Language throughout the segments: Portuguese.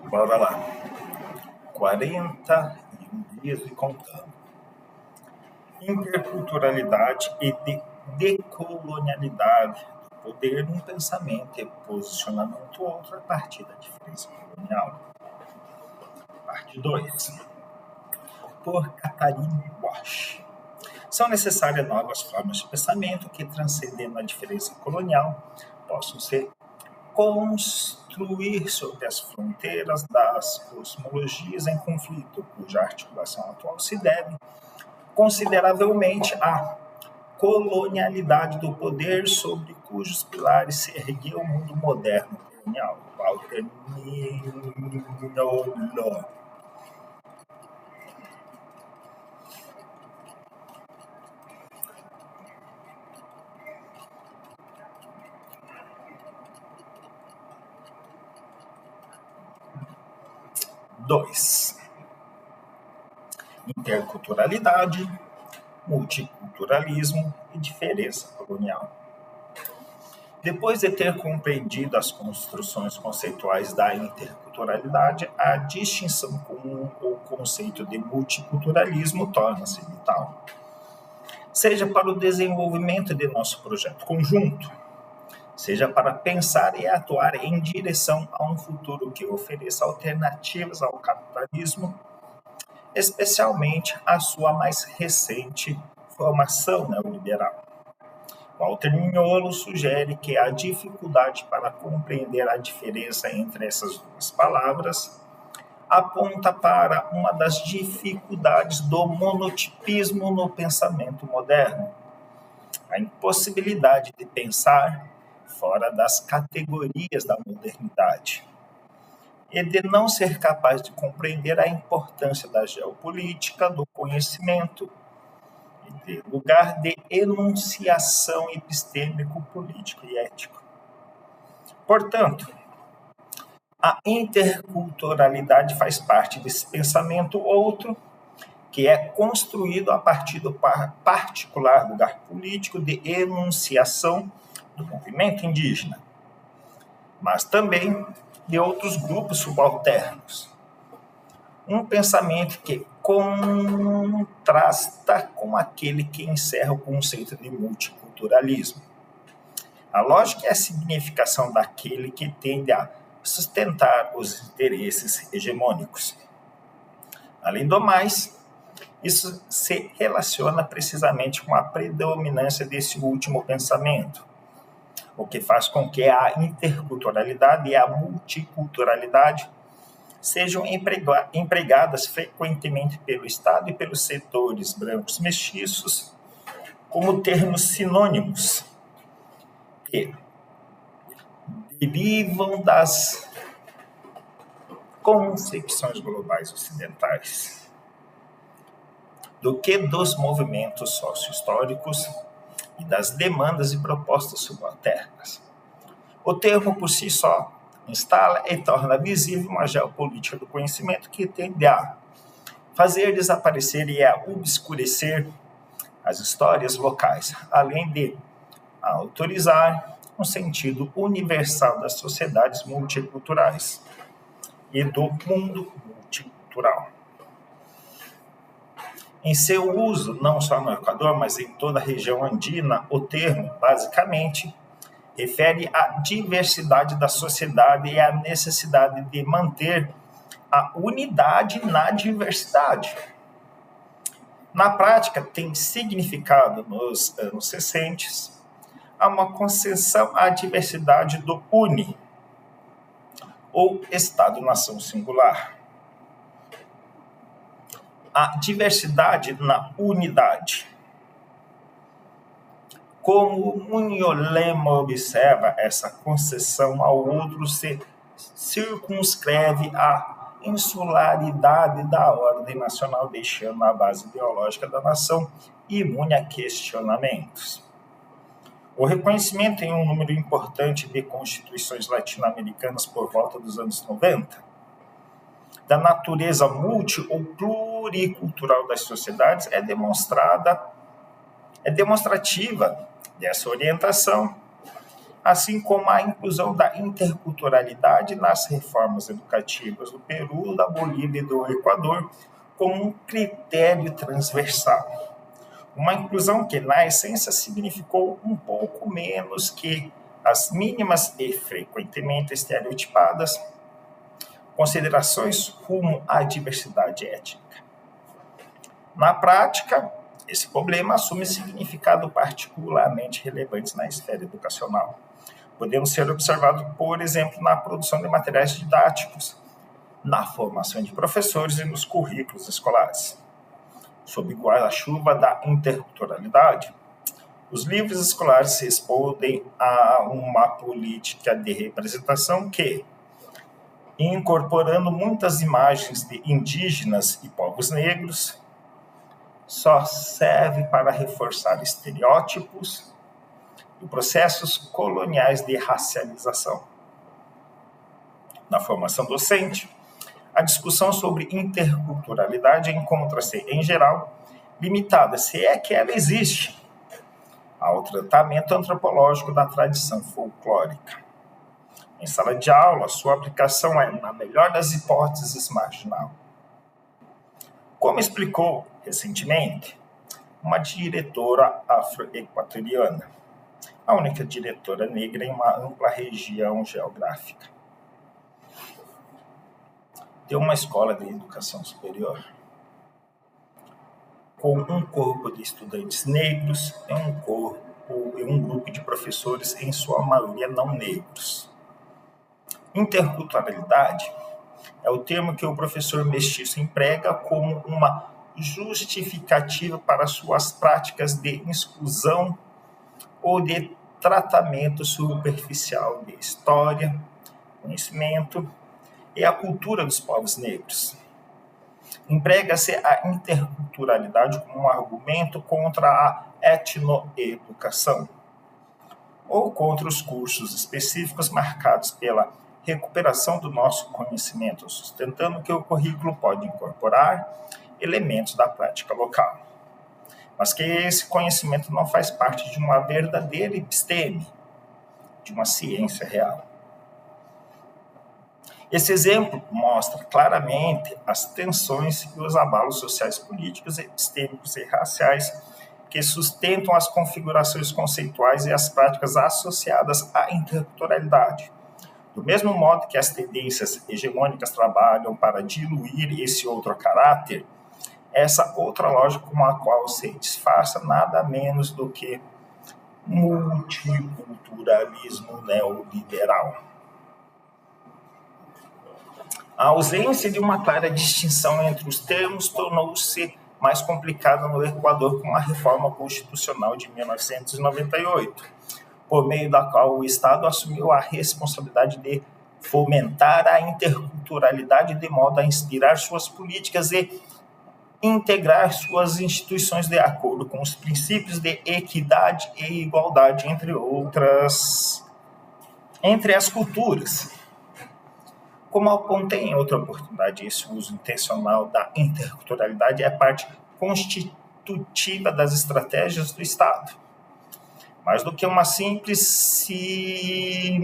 Bora lá. 41 dias e contando. Interculturalidade e decolonialidade do poder num pensamento e posicionamento outro a partir da diferença colonial. Parte 2. Por Catherine Walsh. São necessárias novas formas de pensamento que, transcendendo a diferença colonial, possam ser construir sobre as fronteiras das cosmologias em conflito, cuja articulação atual se deve consideravelmente à colonialidade do poder sobre cujos pilares se ergueu o mundo moderno colonial. Walter Mignolo. Dois. Interculturalidade, multiculturalismo e diferença colonial. Depois de ter compreendido as construções conceituais da interculturalidade, a distinção com o conceito de multiculturalismo torna-se vital. Seja para o desenvolvimento de nosso projeto conjunto, seja para pensar e atuar em direção a um futuro que ofereça alternativas ao capitalismo, especialmente a sua mais recente formação neoliberal. Walter Mignolo sugere que a dificuldade para compreender a diferença entre essas duas palavras aponta para uma das dificuldades do monotipismo no pensamento moderno, a impossibilidade de pensar fora das categorias da modernidade, e de não ser capaz de compreender a importância da geopolítica, do conhecimento e de lugar de enunciação epistêmico, político e ético. Portanto, a interculturalidade faz parte desse pensamento outro, que é construído a partir do particular lugar político de enunciação do movimento indígena, mas também de outros grupos subalternos. Um pensamento que contrasta com aquele que encerra o conceito de multiculturalismo. A lógica é a significação daquele que tende a sustentar os interesses hegemônicos. Além do mais, isso se relaciona precisamente com a predominância desse último pensamento, o que faz com que a interculturalidade e a multiculturalidade sejam empregadas frequentemente pelo Estado e pelos setores brancos mestiços como termos sinônimos que derivam das concepções globais ocidentais do que dos movimentos socio-históricos e das demandas e propostas subalternas. O termo por si só instala e torna visível uma geopolítica do conhecimento que tende a fazer desaparecer e a obscurecer as histórias locais, além de autorizar um sentido universal das sociedades multiculturais e do mundo multicultural. Em seu uso, não só no Equador, mas em toda a região andina, o termo, basicamente, refere à diversidade da sociedade e à necessidade de manter a unidade na diversidade. Na prática, tem significado, nos anos recentes, uma concessão à diversidade do UNI, ou Estado-nação singular. A diversidade na unidade. Como Munholema observa, essa concessão ao outro se circunscreve à insularidade da ordem nacional, deixando a base biológica da nação imune a questionamentos. O reconhecimento em um número importante de constituições latino-americanas por volta dos anos 90, da natureza multi- ou pluricultural das sociedades é demonstrativa dessa orientação assim como a inclusão da interculturalidade nas reformas educativas do Peru, da Bolívia e do Equador como um critério transversal. Uma inclusão que, na essência, significou um pouco menos que as mínimas e frequentemente estereotipadas considerações rumo à diversidade étnica. Na prática, esse problema assume significado particularmente relevante na esfera educacional. Podemos ser observados, por exemplo, na produção de materiais didáticos, na formação de professores e nos currículos escolares. Sob o guarda-chuva da interculturalidade, os livros escolares respondem a uma política de representação que, incorporando muitas imagens de indígenas e povos negros, só serve para reforçar estereótipos e processos coloniais de racialização. Na formação docente, a discussão sobre interculturalidade encontra-se, em geral, limitada, se é que ela existe, ao tratamento antropológico da tradição folclórica. Em sala de aula, sua aplicação é, na melhor das hipóteses, marginal. Como explicou recentemente uma diretora afro-equatoriana, a única diretora negra em uma ampla região geográfica de uma escola de educação superior, com um corpo de estudantes negros e um grupo de professores, em sua maioria não negros. Interculturalidade é o termo que o professor mestiço emprega como uma justificativa para suas práticas de exclusão ou de tratamento superficial de história, conhecimento e a cultura dos povos negros. Emprega-se a interculturalidade como um argumento contra a etnoeducação ou contra os cursos específicos marcados pela recuperação do nosso conhecimento, sustentando que o currículo pode incorporar elementos da prática local, mas que esse conhecimento não faz parte de uma verdadeira episteme, de uma ciência real. Esse exemplo mostra claramente as tensões e os abalos sociais, políticos, epistêmicos e raciais que sustentam as configurações conceituais e as práticas associadas à interculturalidade. Do mesmo modo que as tendências hegemônicas trabalham para diluir esse outro caráter, essa outra lógica com a qual se disfarça nada menos do que multiculturalismo neoliberal. A ausência de uma clara distinção entre os termos tornou-se mais complicada no Equador com a reforma constitucional de 1998, por meio da qual o Estado assumiu a responsabilidade de fomentar a interculturalidade de modo a inspirar suas políticas e integrar suas instituições de acordo com os princípios de equidade e igualdade, entre as culturas. Como apontei em outra oportunidade, esse uso intencional da interculturalidade é parte constitutiva das estratégias do Estado, mais do que uma simples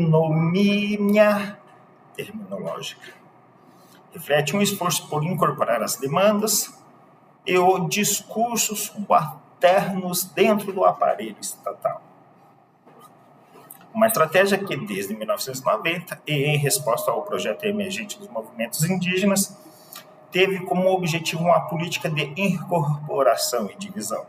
sinomia terminológica. Reflete um esforço por incorporar as demandas e os discursos subalternos dentro do aparelho estatal. Uma estratégia que, desde 1990, e em resposta ao projeto emergente dos movimentos indígenas, teve como objetivo uma política de incorporação e divisão,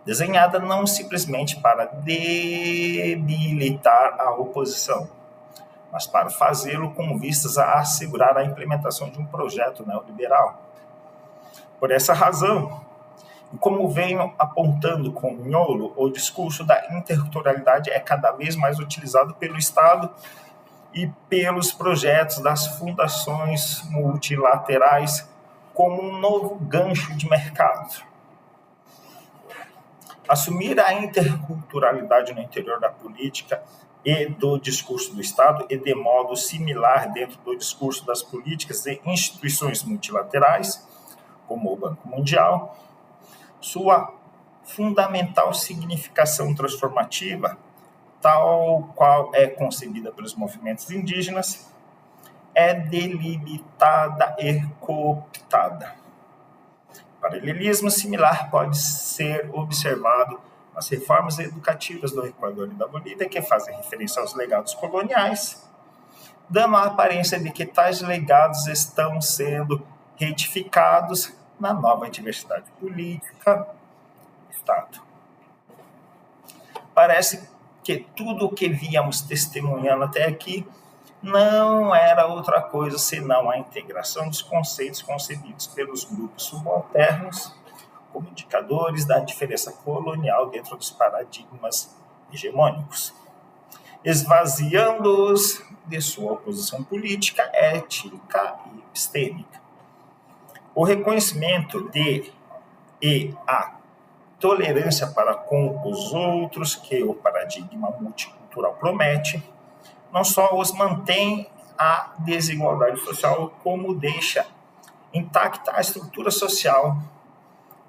desenhada não simplesmente para debilitar a oposição, mas para fazê-lo com vistas a assegurar a implementação de um projeto neoliberal. Por essa razão, e como venho apontando com miolo, o discurso da interculturalidade é cada vez mais utilizado pelo Estado e pelos projetos das fundações multilaterais como um novo gancho de mercado. Assumir a interculturalidade no interior da política e do discurso do Estado e de modo similar dentro do discurso das políticas e instituições multilaterais, como o Banco Mundial, sua fundamental significação transformativa tal qual é concebida pelos movimentos indígenas, é delimitada e cooptada. Paralelismo similar pode ser observado nas reformas educativas do Equador e da Bolívia, que fazem referência aos legados coloniais, dando a aparência de que tais legados estão sendo retificados na nova diversidade política do Estado. Parece que tudo o que víamos testemunhando até aqui não era outra coisa senão a integração dos conceitos concebidos pelos grupos subalternos como indicadores da diferença colonial dentro dos paradigmas hegemônicos, esvaziando-os de sua oposição política, ética e epistêmica. O reconhecimento de e a tolerância para com os outros que o paradigma multicultural promete, não só os mantém a desigualdade social, como deixa intacta a estrutura social,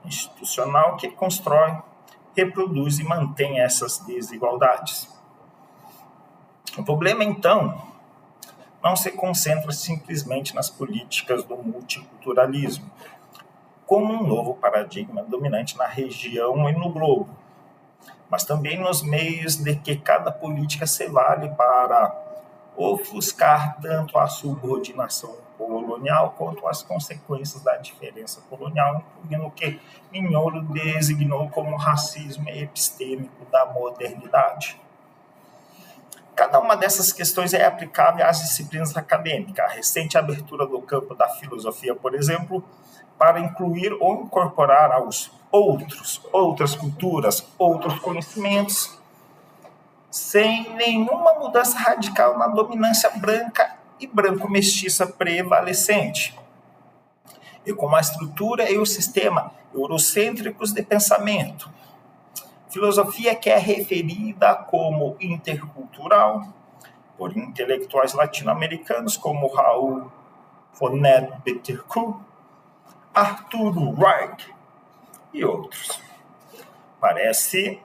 institucional que constrói, reproduz e mantém essas desigualdades. O problema, então, não se concentra simplesmente nas políticas do multiculturalismo, como um novo paradigma dominante na região e no globo, mas também nos meios de que cada política se vale para ofuscar tanto a subordinação colonial quanto as consequências da diferença colonial, incluindo o que Mignolo designou como racismo epistêmico da modernidade. Cada uma dessas questões é aplicável às disciplinas acadêmicas. A recente abertura do campo da filosofia, por exemplo, para incluir ou incorporar aos outras culturas, outros conhecimentos, sem nenhuma mudança radical na dominância branca e branco-mestiça prevalecente, e com a estrutura e o sistema eurocêntricos de pensamento. Filosofia que é referida como intercultural por intelectuais latino-americanos como Raul Fonet Bettercourt, Arturo Reich e outros. Parece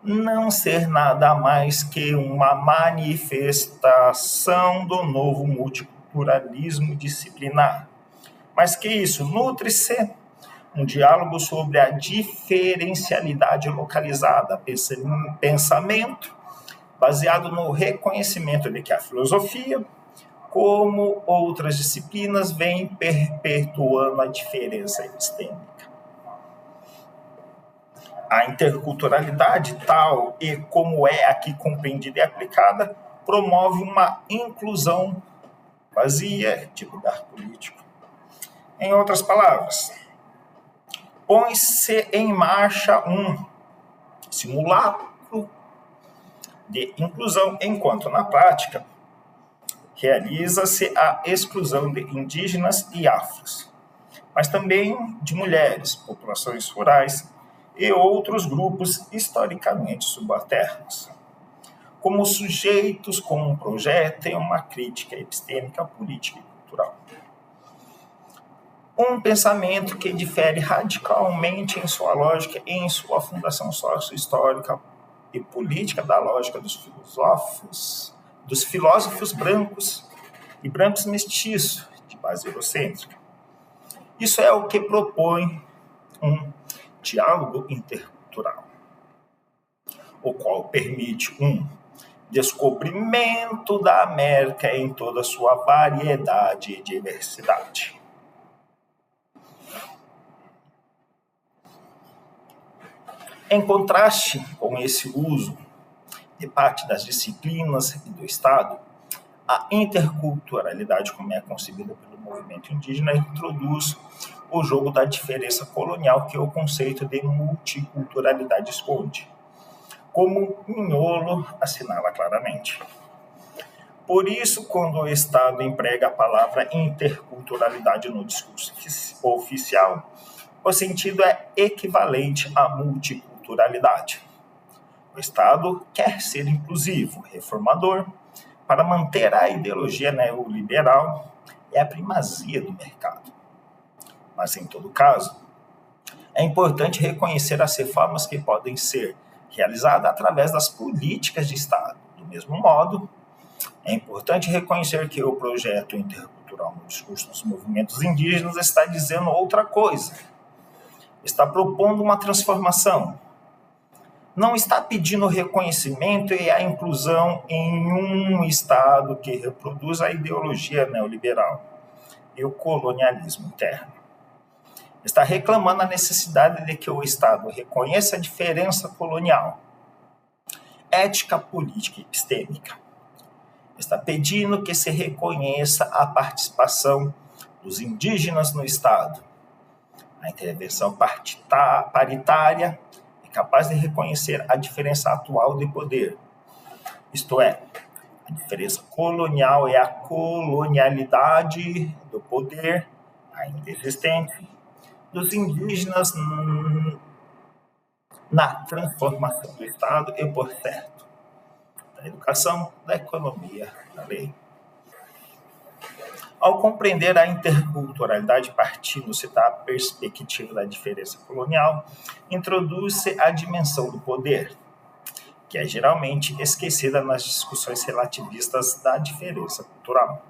não ser nada mais que uma manifestação do novo multiculturalismo disciplinar. Mas que isso nutre-se um diálogo sobre a diferencialidade localizada, pensamento baseado no reconhecimento de que a filosofia, como outras disciplinas, vem perpetuando a diferença epistêmica. A interculturalidade, tal e como é aqui compreendida e aplicada, promove uma inclusão vazia de lugar político. Em outras palavras, põe-se em marcha um simulacro de inclusão, enquanto na prática realiza-se a exclusão de indígenas e afros, mas também de mulheres, populações rurais e outros grupos historicamente subalternos, como sujeitos com um projeto e uma crítica epistêmica, política e cultural. Um pensamento que difere radicalmente em sua lógica e em sua fundação sócio-histórica e política da lógica dos filósofos brancos e brancos mestiços de base eurocêntrica. Isso é o que propõe um diálogo intercultural, o qual permite um descobrimento da América em toda a sua variedade e diversidade. Em contraste com esse uso de parte das disciplinas e do Estado, a interculturalidade, como é concebida pelo movimento indígena, introduz o jogo da diferença colonial que o conceito de multiculturalidade esconde, como Mignolo assinala claramente. Por isso, quando o Estado emprega a palavra interculturalidade no discurso oficial, o sentido é equivalente à multiculturalidade. O Estado quer ser inclusivo, reformador, para manter a ideologia neoliberal e a primazia do mercado. Mas, em todo caso, é importante reconhecer as reformas que podem ser realizada através das políticas de Estado. Do mesmo modo, é importante reconhecer que o projeto intercultural no discurso dos movimentos indígenas está dizendo outra coisa. Está propondo uma transformação. Não está pedindo reconhecimento e a inclusão em um Estado que reproduz a ideologia neoliberal e o colonialismo interno. Está reclamando a necessidade de que o Estado reconheça a diferença colonial, ética, política e epistêmica. Está pedindo que se reconheça a participação dos indígenas no Estado, a intervenção paritária é capaz de reconhecer a diferença atual de poder, isto é, a diferença colonial é a colonialidade do poder, ainda existente, dos indígenas na transformação do Estado e, por certo, da educação, da economia, da lei. Ao compreender a interculturalidade partindo-se da perspectiva da diferença colonial, introduz-se a dimensão do poder, que é geralmente esquecida nas discussões relativistas da diferença cultural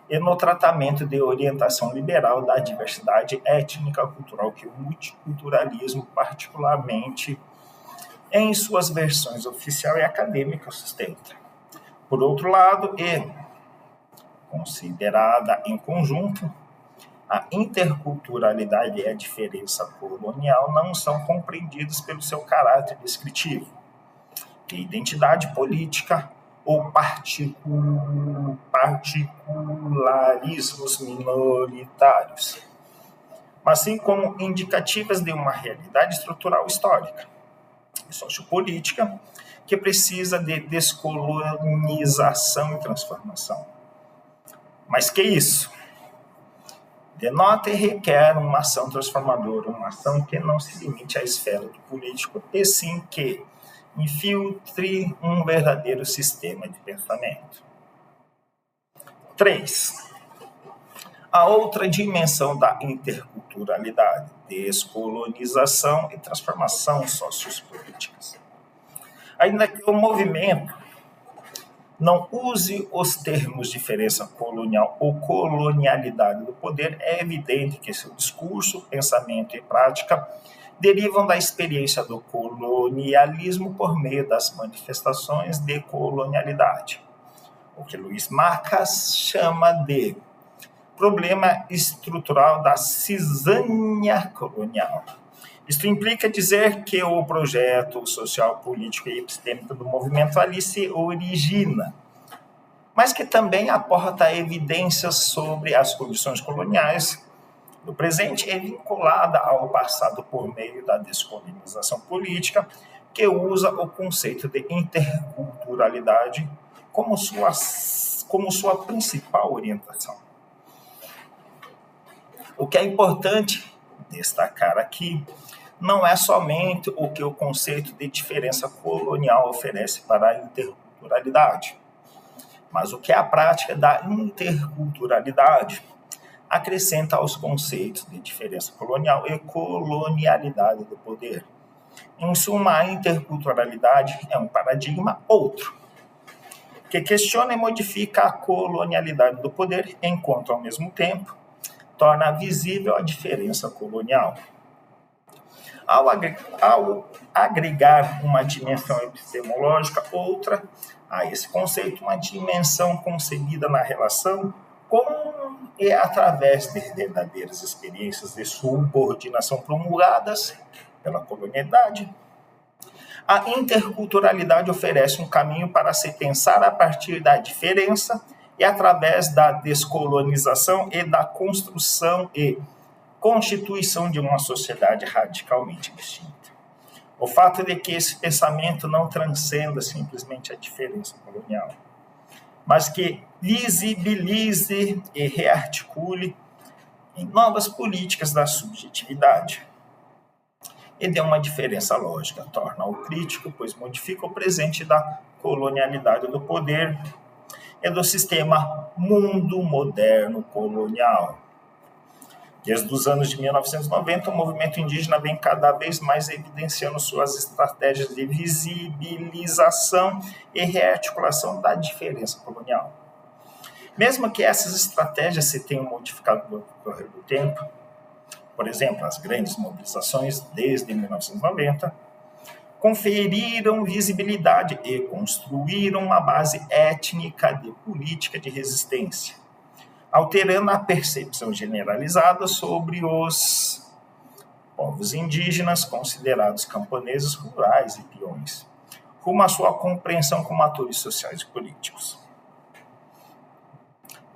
e no tratamento de orientação liberal da diversidade étnica cultural que o multiculturalismo, particularmente em suas versões oficial e acadêmica, sustenta. Por outro lado, considerada em conjunto, a interculturalidade e a diferença colonial não são compreendidas pelo seu caráter descritivo, de identidade política ou particularismos minoritários, mas sim como indicativas de uma realidade estrutural histórica e sociopolítica que precisa de descolonização e transformação. Mas que isso? Denota e requer uma ação transformadora, uma ação que não se limite à esfera do político, e sim que infiltre um verdadeiro sistema de pensamento. 3. A outra dimensão da interculturalidade, descolonização e transformação sociopolíticas. Ainda que o movimento não use os termos diferença colonial ou colonialidade do poder, é evidente que seu discurso, pensamento e prática derivam da experiência do colonialismo por meio das manifestações de colonialidade, o que Luiz Marcas chama de problema estrutural da cisânia colonial. Isto implica dizer que o projeto social, político e epistêmico do movimento ali se origina, mas que também aporta evidências sobre as condições coloniais do presente é vinculada ao passado por meio da descolonização política, que usa o conceito de interculturalidade como sua principal orientação. O que é importante destacar aqui não é somente o que o conceito de diferença colonial oferece para a interculturalidade, mas o que a prática da interculturalidade acrescenta aos conceitos de diferença colonial e colonialidade do poder. Em suma, a interculturalidade é um paradigma outro, que questiona e modifica a colonialidade do poder, enquanto, ao mesmo tempo, torna visível a diferença colonial. Ao agregar uma dimensão epistemológica, outra a esse conceito, uma dimensão concebida na relação com e através de verdadeiras experiências de subordinação promulgadas pela colonialidade, a interculturalidade oferece um caminho para se pensar a partir da diferença e através da descolonização e da construção e constituição de uma sociedade radicalmente distinta. O fato de que esse pensamento não transcenda simplesmente a diferença colonial, mas que visibilize e rearticule em novas políticas da subjetividade. E dê uma diferença lógica, torna-o crítico, pois modifica o presente da colonialidade do poder e do sistema mundo moderno colonial. Desde os anos de 1990, o movimento indígena vem cada vez mais evidenciando suas estratégias de visibilização e rearticulação da diferença colonial. Mesmo que essas estratégias se tenham modificado no decorrer do tempo, por exemplo, as grandes mobilizações desde 1990, conferiram visibilidade e construíram uma base étnica de política de resistência, alterando a percepção generalizada sobre os povos indígenas considerados camponeses rurais e peões, rumo à sua compreensão como atores sociais e políticos.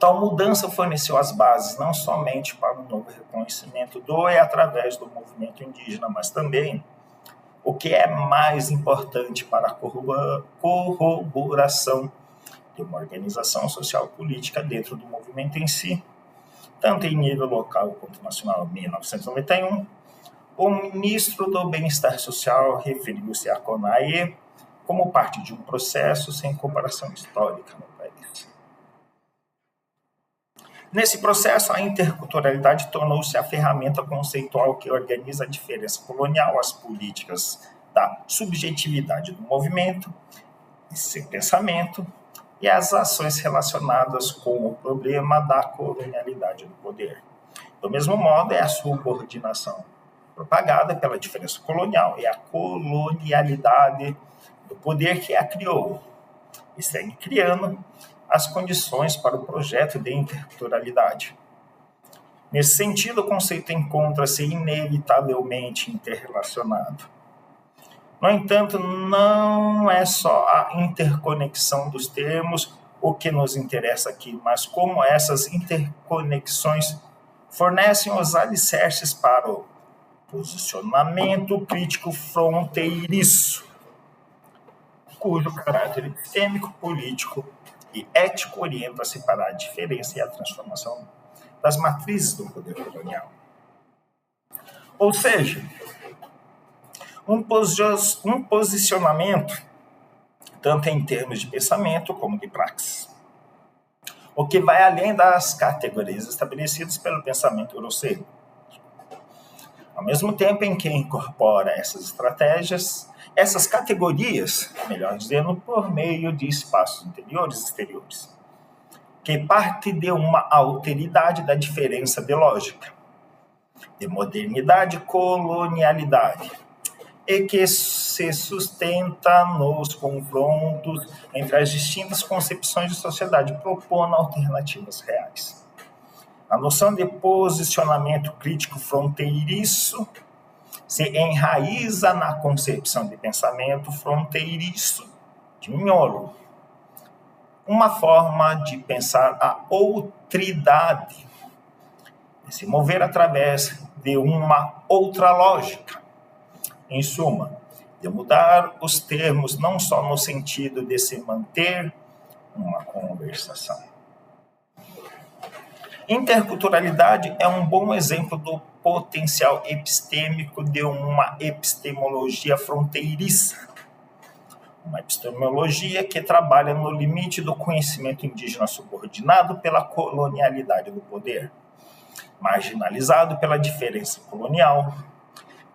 Tal mudança forneceu as bases não somente para um novo reconhecimento do e através do movimento indígena, mas também, o que é mais importante, para a corroboração de uma organização social política dentro do movimento em si, tanto em nível local quanto nacional. Em 1991, o ministro do Bem-Estar Social referiu-se à CONAIE como parte de um processo sem comparação histórica no país. Nesse processo, a interculturalidade tornou-se a ferramenta conceitual que organiza a diferença colonial, as políticas da subjetividade do movimento, esse pensamento, e as ações relacionadas com o problema da colonialidade do poder. Do mesmo modo, é a subordinação propagada pela diferença colonial e a colonialidade do poder que a criou e segue criando as condições para o projeto de interculturalidade. Nesse sentido, o conceito encontra-se inevitavelmente interrelacionado. No entanto, não é só a interconexão dos termos o que nos interessa aqui, mas como essas interconexões fornecem os alicerces para o posicionamento crítico fronteiriço, cujo caráter epistêmico, político e ético orienta-se para a diferença e a transformação das matrizes do poder colonial. Ou seja, um posicionamento, tanto em termos de pensamento como de praxis, o que vai além das categorias estabelecidas pelo pensamento grosseiro. Ao mesmo tempo em que incorpora essas estratégias, essas categorias, melhor dizendo, por meio de espaços interiores e exteriores, que parte de uma alteridade da diferença de lógica, de modernidade e colonialidade, e que se sustenta nos confrontos entre as distintas concepções de sociedade, propondo alternativas reais. A noção de posicionamento crítico fronteiriço se enraiza na concepção de pensamento fronteiriço de Mignolo, uma forma de pensar a outridade, de se mover através de uma outra lógica. Em suma, de mudar os termos não só no sentido de se manter uma conversação. Interculturalidade é um bom exemplo do potencial epistêmico de uma epistemologia fronteiriça. Uma epistemologia que trabalha no limite do conhecimento indígena subordinado pela colonialidade do poder, marginalizado pela diferença colonial,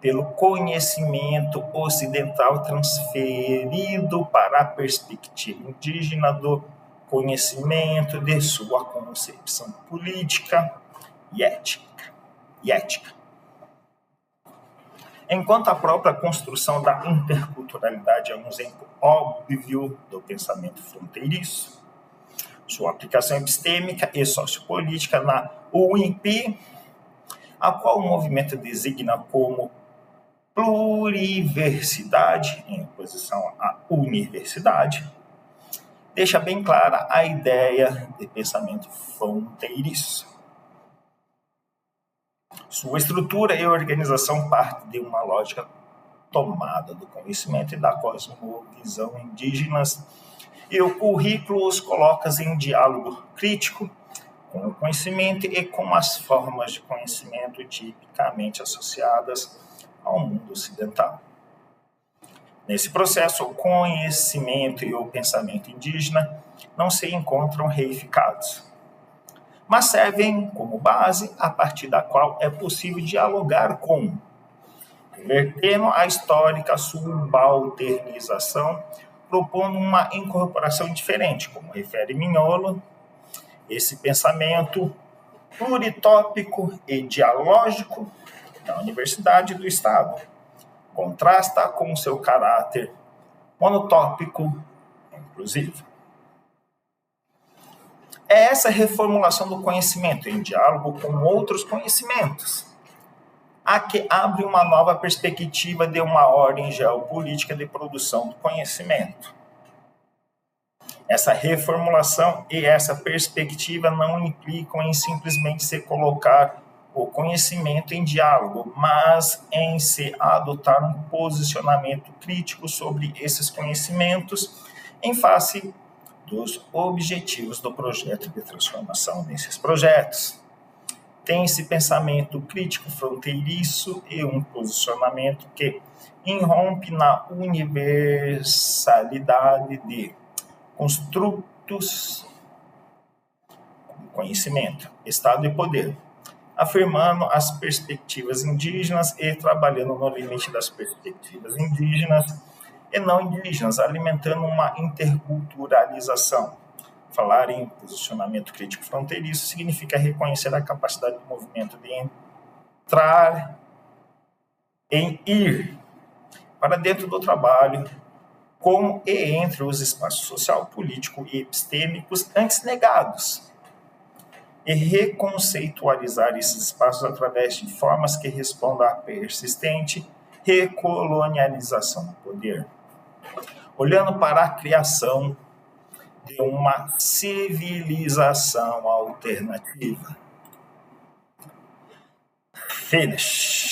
pelo conhecimento ocidental transferido para a perspectiva indígena do conhecimento de sua concepção política e ética. Enquanto a própria construção da interculturalidade é um exemplo óbvio do pensamento fronteiriço, sua aplicação epistêmica e sociopolítica na UNP, a qual o movimento designa como pluriversidade, em oposição à universidade, deixa bem clara a ideia de pensamento fronteiriço. Sua estrutura e organização parte de uma lógica tomada do conhecimento e da cosmovisão indígenas, e o currículo os coloca em diálogo crítico com o conhecimento e com as formas de conhecimento tipicamente associadas ao mundo ocidental. Nesse processo, o conhecimento e o pensamento indígena não se encontram reificados, mas servem como base a partir da qual é possível dialogar com, revertendo a histórica subalternização, propondo uma incorporação diferente, como refere Mignolo. Esse pensamento pluritópico e dialógico da Universidade do Estado contrasta com seu caráter monotópico inclusivo. É essa reformulação do conhecimento em diálogo com outros conhecimentos a que abre uma nova perspectiva de uma ordem geopolítica de produção do conhecimento. Essa reformulação e essa perspectiva não implicam em simplesmente se colocar o conhecimento em diálogo, mas em se adotar um posicionamento crítico sobre esses conhecimentos em face dos objetivos do projeto de transformação desses projetos. Tem esse pensamento crítico fronteiriço e um posicionamento que irrompe na universalidade de construtos como conhecimento, Estado e poder, afirmando as perspectivas indígenas e trabalhando no limite das perspectivas indígenas e não indígenas, alimentando uma interculturalização. Falar em posicionamento crítico fronteiriço significa reconhecer a capacidade do movimento de entrar em ir para dentro do trabalho, como e entre os espaços social, político e epistêmicos antes negados, e reconceitualizar esses espaços através de formas que respondam à persistente recolonialização do poder, olhando para a criação de uma civilização alternativa. Finish.